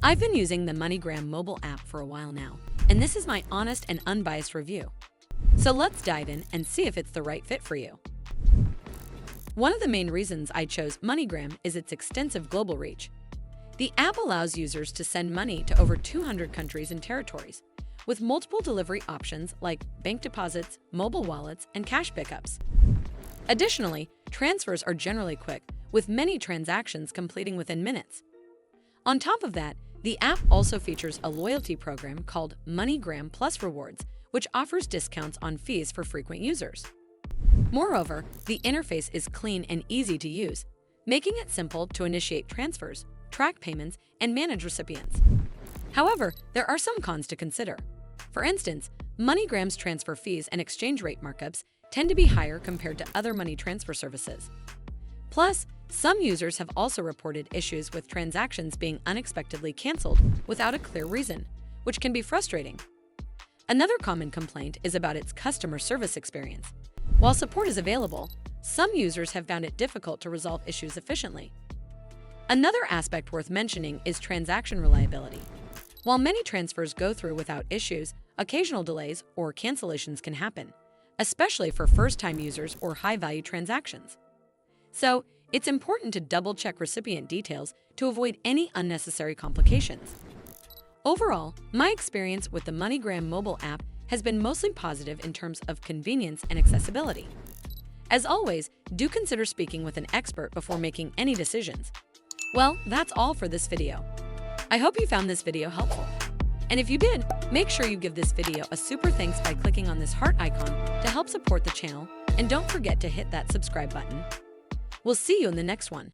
I've been using the MoneyGram mobile app for a while now, and this is my honest and unbiased review. So let's dive in and see if it's the right fit for you. One of the main reasons I chose MoneyGram is its extensive global reach. The app allows users to send money to over 200 countries and territories, with multiple delivery options like bank deposits, mobile wallets, and cash pickups. Additionally, transfers are generally quick, with many transactions completing within minutes. On top of that, the app also features a loyalty program called MoneyGram Plus Rewards, which offers discounts on fees for frequent users. Moreover, the interface is clean and easy to use, making it simple to initiate transfers, track payments, and manage recipients. However, there are some cons to consider. For instance, MoneyGram's transfer fees and exchange rate markups tend to be higher compared to other money transfer services. Plus, some users have also reported issues with transactions being unexpectedly canceled without a clear reason, which can be frustrating. Another common complaint is about its customer service experience. While support is available, some users have found it difficult to resolve issues efficiently. Another aspect worth mentioning is transaction reliability. While many transfers go through without issues, occasional delays or cancellations can happen, especially for first-time users or high-value transactions. So, it's important to double-check recipient details to avoid any unnecessary complications. Overall, my experience with the MoneyGram mobile app has been mostly positive in terms of convenience and accessibility. As always, do consider speaking with an expert before making any decisions. Well, that's all for this video. I hope you found this video helpful. And if you did, make sure you give this video a super thanks by clicking on this heart icon to help support the channel, and don't forget to hit that subscribe button. We'll see you in the next one.